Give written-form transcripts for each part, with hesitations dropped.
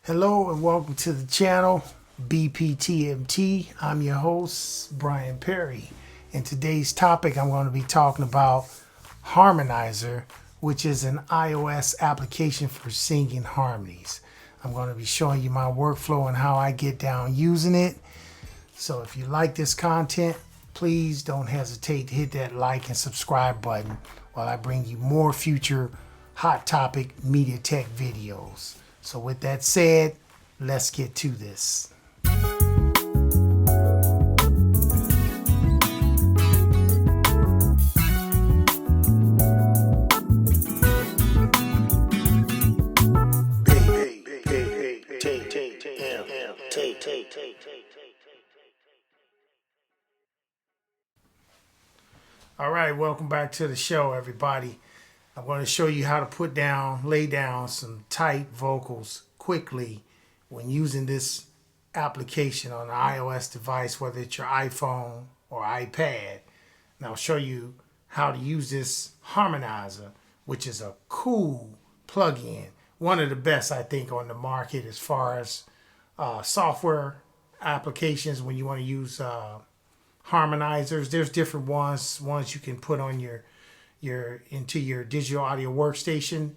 Hello and welcome to the channel BPTMT. I'm your host Brian Perry. In today's topic I'm going to be talking about Harmonizr, which is an iOS application for singing harmonies. I'm going to be showing you my workflow and how I get down using it. So if you like this content, please don't hesitate to hit that like and subscribe button while I bring you more future hot topic media tech videos. So with that said, let's get to this. All right, welcome back to the show, everybody. I'm going to show you how to lay down some tight vocals quickly when using this application on an iOS device, whether it's your iPhone or iPad. And I'll show you how to use this Harmonizr, which is a cool plugin. One of the best, I think, on the market as far as software applications when you want to use harmonizers. There's different ones you can put on your digital audio workstation.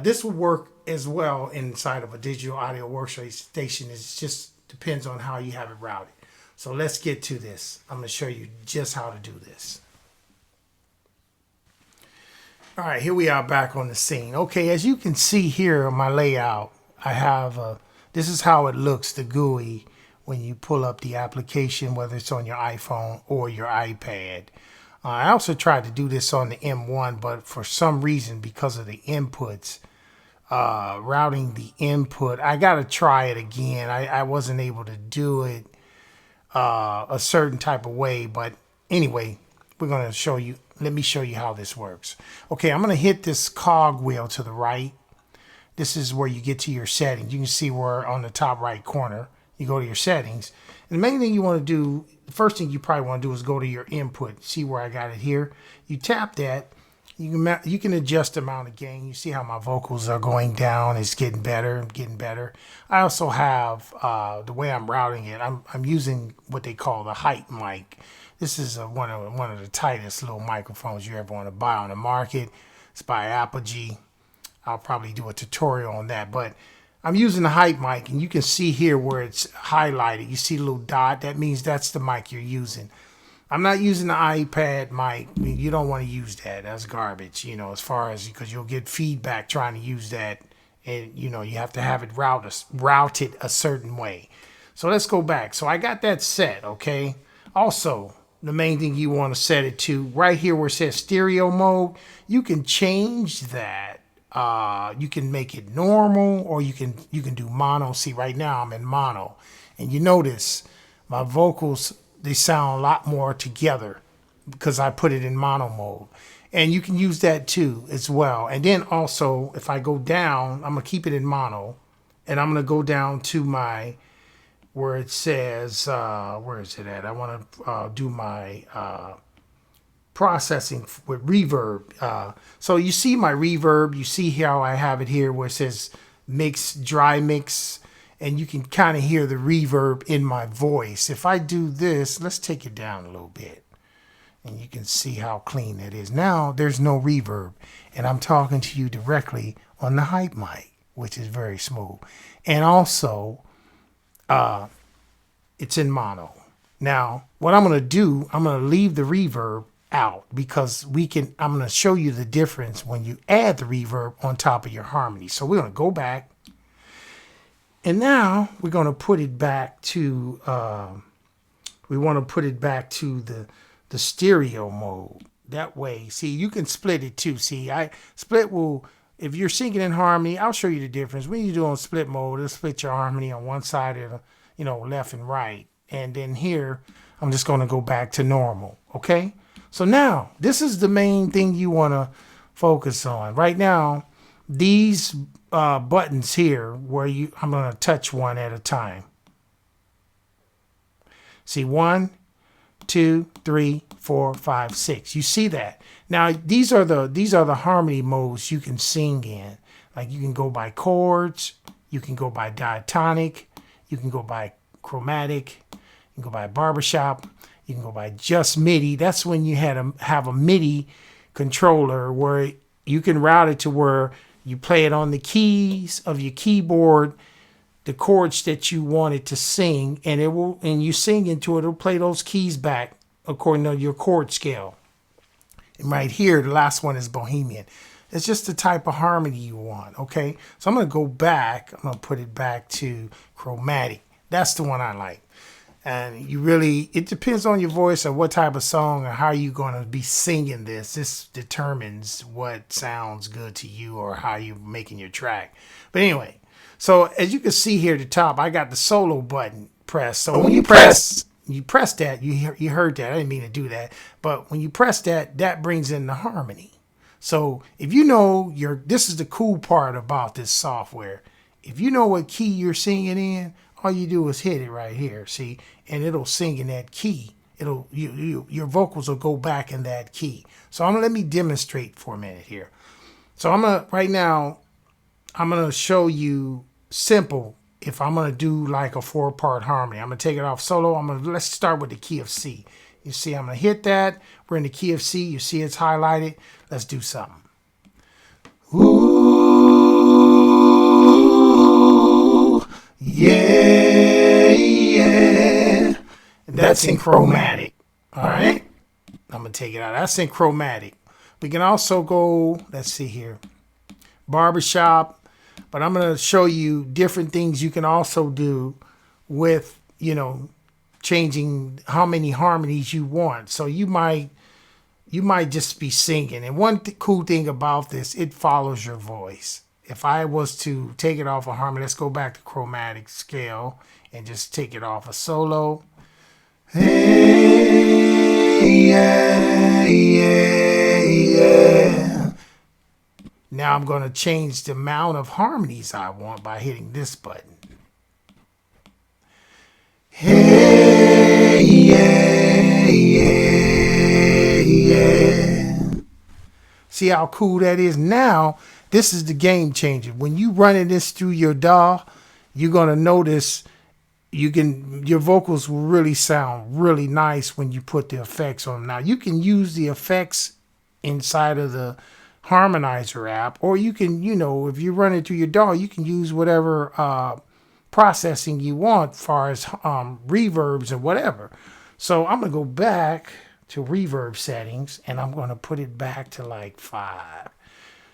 This will work as well inside of a digital audio workstation. It just depends on how you have it routed. So let's get to this. I'm going to show you just how to do this. All right, here we are back on the scene. Okay, as you can see here on my layout, I have this is how it looks, the GUI, when you pull up the application, whether it's on your iPhone or your iPad. I also tried to do this on the M1, but for some reason, because of the inputs, routing the input, I got to try it again. I wasn't able to do it a certain type of way, but anyway, we're going to show you. Let me show you how this works. Okay, I'm going to hit this cog wheel to the right. This is where you get to your settings. You can see where on the top right corner, you go to your settings. And the main thing you want to do, the first thing you probably want to do is go to your input. See where I got it here? You tap that. You can adjust the amount of gain. You see how my vocals are going down. It's getting better, getting better. I also have, the way I'm routing it, I'm using what they call the hype mic. This is one of the tightest little microphones you ever want to buy on the market. It's by Apogee. I'll probably do a tutorial on that, but I'm using the hype mic, and you can see here where it's highlighted. You see a little dot. That means that's the mic you're using. I'm not using the iPad mic. I mean, you don't want to use that. That's garbage, as far as, because you'll get feedback trying to use that, and, you have to have it routed a certain way. So let's go back. So I got that set, okay? Also, the main thing you want to set it to, right here where it says stereo mode, you can change that. You can make it normal, or you can do mono. See, right now I'm in mono, and you notice my vocals, they sound a lot more together because I put it in mono mode. And you can use that too as well. And then also, if I go down, I'm gonna keep it in mono, and I'm gonna go down to my where it says where is it at? I want to do my processing with reverb. So you see my reverb, you see how I have it here where it says mix, dry mix, and you can kind of hear the reverb in my voice. If I do this, let's take it down a little bit, and you can see how clean it is. Now there's no reverb, and I'm talking to you directly on the hype mic, which is very smooth. And also, it's in mono. Now, what I'm going to do, I'm going to leave the reverb out, because I'm going to show you the difference when you add the reverb on top of your harmony. So we're going to go back, and now we're going to put it back to we want to put it back to the stereo mode. That way, see, you can split it too. See, if you're singing in harmony, I'll show you the difference. When you do on split mode, it'll split your harmony on one side of left and right. And then here, I'm just going to go back to normal. Okay. So now, this is the main thing you want to focus on. Right now, these buttons here, where I'm going to touch one at a time. See, 1, 2, 3, 4, 5, 6. You see that? Now, these are the harmony modes you can sing in. Like, you can go by chords, You can go by diatonic. You can go by chromatic. You can go by barbershop. You can go by just MIDI. That's when you have a MIDI controller where you can route it to where you play it on the keys of your keyboard, the chords that you want it to sing, and you sing into it, it'll play those keys back according to your chord scale. And right here, the last one is Bohemian. It's just the type of harmony you want, okay? So I'm going to go back. I'm going to put it back to chromatic. That's the one I like. And it depends on your voice or what type of song or how you're going to be singing this. This determines what sounds good to you or how you're making your track. But anyway, so as you can see here at the top, I got the solo button pressed. So when you press that, you heard that. I didn't mean to do that. But when you press that, that brings in the harmony. So if you know this is the cool part about this software. If you know what key you're singing in, all you do is hit it right here, see, and it'll sing in that key. Your vocals will go back in that key. So let me demonstrate for a minute here. So right now, I'm gonna show you simple. If I'm gonna do like a 4-part harmony, I'm gonna take it off solo. Let's start with the key of C. You see, I'm gonna hit that. We're in the key of C. You see it's highlighted. Let's do something. Ooh, yeah, yeah. That's in chromatic. All right. I'm gonna take it out. That's in chromatic. We can also go, let's see here, barbershop. But I'm going to show you different things you can also do with, changing how many harmonies you want. So you might just be singing. And one cool thing about this, it follows your voice. If I was to take it off a harmony, let's go back to chromatic scale and just take it off a solo. Hey, yeah, yeah, yeah. Now I'm going to change the amount of harmonies I want by hitting this button. Hey, yeah, yeah, yeah. See how cool that is? Now, this is the game changer. When you running this through your DAW, you're going to notice your vocals will really sound really nice when you put the effects on them. Now, you can use the effects inside of the Harmonizr app, or you can, if you run it through your DAW, you can use whatever processing you want as far as reverbs or whatever. So I'm going to go back to reverb settings and I'm going to put it back to like 5.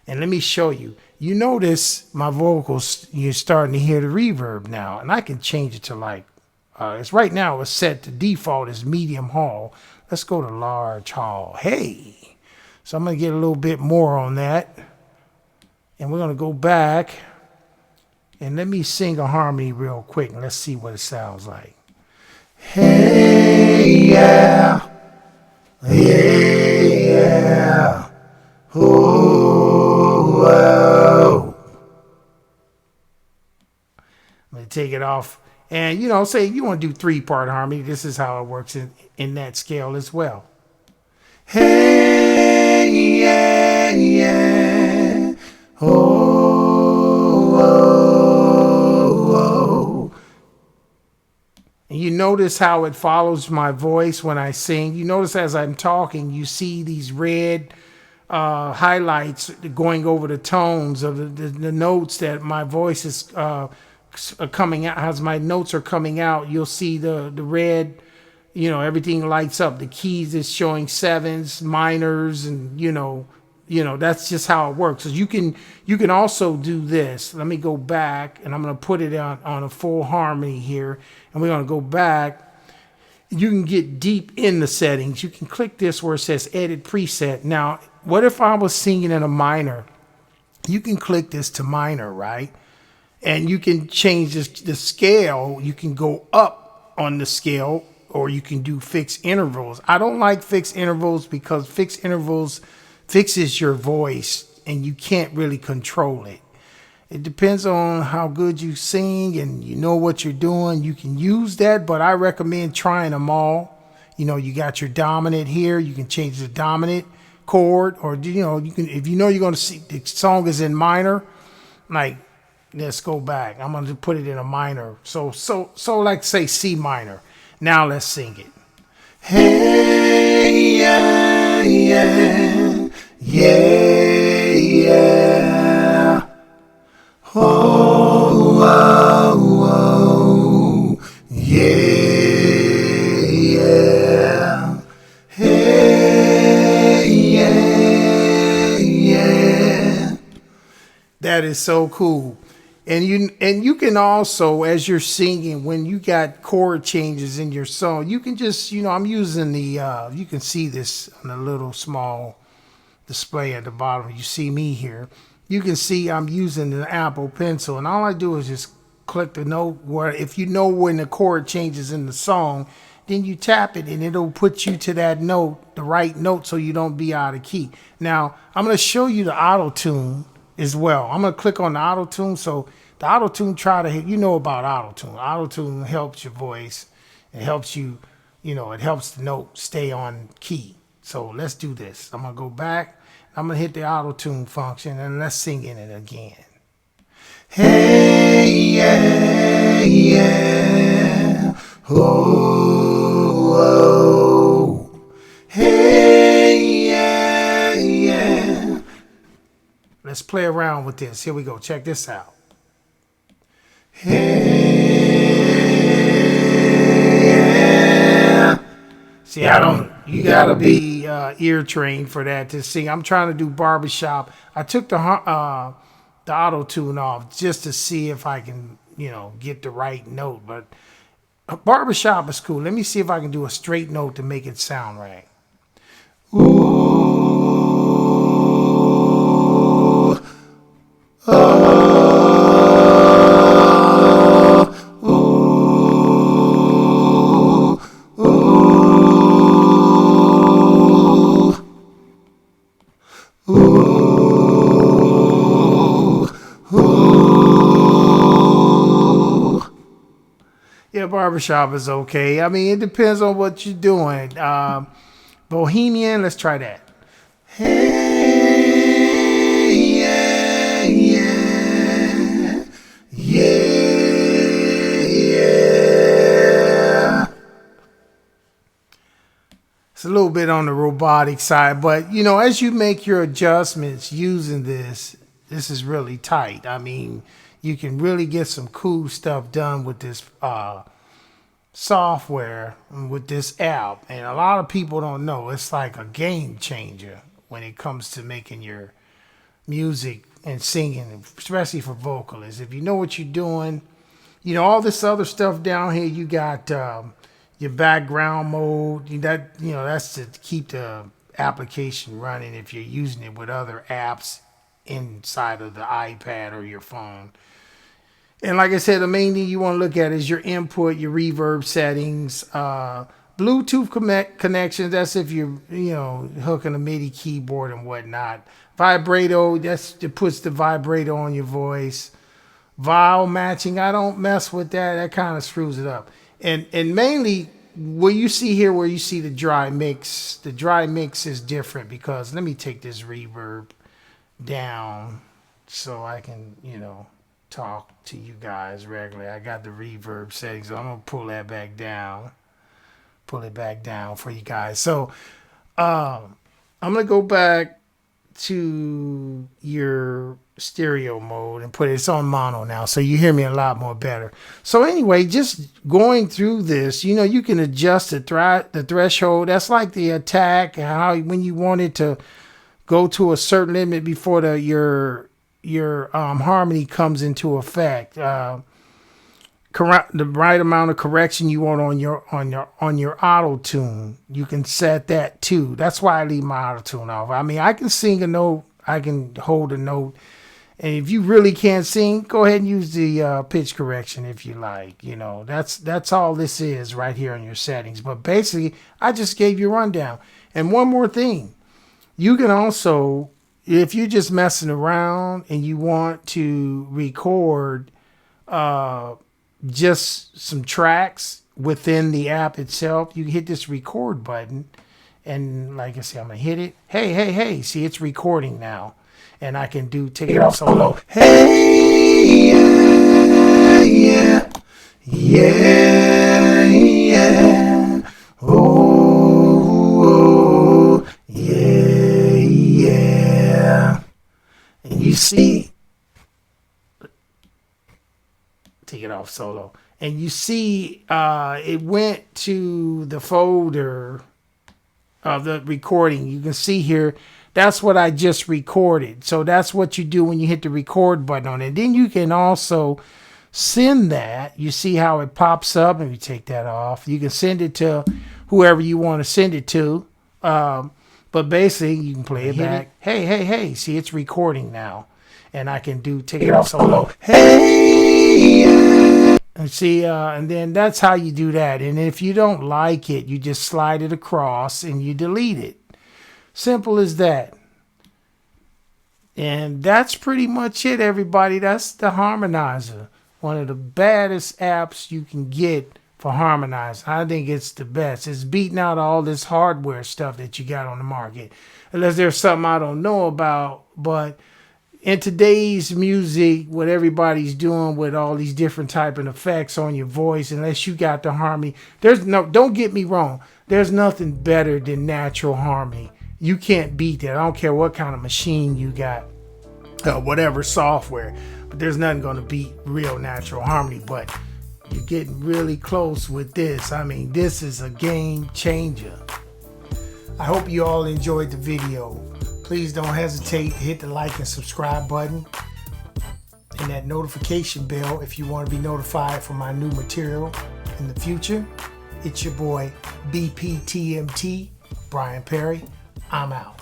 And let me show you. You notice my vocals, you're starting to hear the reverb now, and I can change it to like, it's right now it's set to default as medium hall. Let's go to large hall. Hey. So I'm going to get a little bit more on that. And we're going to go back. And let me sing a harmony real quick. And let's see what it sounds like. Hey, yeah. Hey, yeah. Oh, whoa. I'm going to take it off. And, say you want to do 3-part harmony. This is how it works in that scale as well. Hey, yeah, yeah. Oh, oh, oh. And you notice how it follows my voice when I sing. You notice as I'm talking, you see these red highlights going over the tones of the notes that my voice is coming out. As my notes are coming out, you'll see the red. Everything lights up. The keys is showing 7s, minors, and that's just how it works. So you can also do this. Let me go back, and I'm going to put it on a full harmony here, and we're going to go back. You can get deep in the settings. You can click this where it says Edit Preset. Now, what if I was singing in a minor? You can click this to minor, right? And you can change the scale. You can go up on the scale, or you can do fixed intervals. I don't like fixed intervals because fixed intervals fixes your voice and you can't really control it. It depends on how good you sing and you know what you're doing. You can use that, but I recommend trying them all. You got your dominant here. You can change the dominant chord, or you can, if you're going to see the song is in minor, like Let's go back. I'm going to put it in a minor. So like say C minor. Now let's sing it. Hey, yeah, yeah, yeah, yeah. Oh, oh, oh, yeah, yeah. Hey, yeah, yeah. That is so cool. And you can also, as you're singing, when you got chord changes in your song, you can just, I'm using the, you can see this on a little small display at the bottom. You see me here. You can see I'm using the Apple Pencil, and all I do is just click the note where, if you know when the chord changes in the song, then you tap it and it'll put you to that note, the right note, so you don't be out of key. Now, I'm going to show you the auto tune as well. I'm going to click on the auto tune. So the auto tune, try to hit, about auto tune. Auto tune helps your voice. It helps you, it helps the note stay on key. So let's do this. I'm going to go back. I'm going to hit the auto tune function and let's sing in it again. Hey, yeah, yeah. Oh, oh. Hey, yeah, yeah. Let's play around with this. Here we go. Check this out. Hey, yeah. See, you gotta be ear trained for that to sing. I'm trying to do barbershop. I took the auto tune off just to see if I can, get the right note. But barbershop is cool. Let me see if I can do a straight note to make it sound right. Ooh, yeah, barbershop is okay. I mean, it depends on what you're doing. Bohemian, let's try that. Hey, yeah, yeah, yeah, yeah. It's a little bit on the robotic side, but as you make your adjustments using this is really tight. I mean, you can really get some cool stuff done with this software, with this app. And a lot of people don't know, it's like a game changer when it comes to making your music and singing, especially for vocalists. If you know what you're doing, all this other stuff down here, you got your background mode. That's to keep the application running if you're using it with other apps inside of the iPad or your phone. And like I said, the main thing you want to look at is your input, your reverb settings, Bluetooth connections. That's if you're, hooking a MIDI keyboard and whatnot. Vibrato, it puts the vibrato on your voice. Vowel matching, I don't mess with that. That kind of screws it up. And mainly, what you see here, where you see the dry mix is different because, let me take this reverb down so I can, talk to you guys regularly. I got the reverb settings, so I'm gonna pull it back down for you guys. So I'm gonna go back to your stereo mode and it's on mono now, so you hear me a lot more better. So anyway, just going through this, you can adjust the threshold. That's like the attack, how when you want it to go to a certain limit before your harmony comes into effect. The right amount of correction you want on your auto tune, you can set that too. That's why I leave my auto tune off. I mean, I can sing a note, I can hold a note, and if you really can't sing, go ahead and use the pitch correction if you like. That's all this is right here on your settings. But basically, I just gave you a rundown. And one more thing, you can also, if you're just messing around and you want to record just some tracks within the app itself, you hit this record button. And like I said, I'm going to hit it. Hey. See, it's recording now. And I can take it off solo. Hey, Yeah, yeah. Oh, yeah, yeah. And you see, take it off solo. And you see it went to the folder of the recording. You can see here, that's what I just recorded. So that's what you do when you hit the record button on it. Then you can also send that. You see how it pops up. If you take that off, you can send it to whoever you want to send it to. But basically, you can play it back. Hey, hey, hey. See, it's recording now. And I can take it off solo. Hey, and see, and then that's how you do that. And if you don't like it, you just slide it across and you delete it. Simple as that. And that's pretty much it, everybody. That's the Harmonizr. One of the baddest apps you can get for Harmonizr. I think it's the best. It's beating out all this hardware stuff that you got on the market. Unless there's something I don't know about. But in today's music, what everybody's doing with all these different type of effects on your voice, unless you got the harmony, don't get me wrong. There's nothing better than natural harmony. You can't beat that. I don't care what kind of machine you got, whatever software. But there's nothing going to beat real natural harmony. But you're getting really close with this. I mean, this is a game changer. I hope you all enjoyed the video. Please don't hesitate to hit the like and subscribe button and that notification bell if you want to be notified for my new material in the future. It's your boy BPTMT, Brian Perry. I'm out.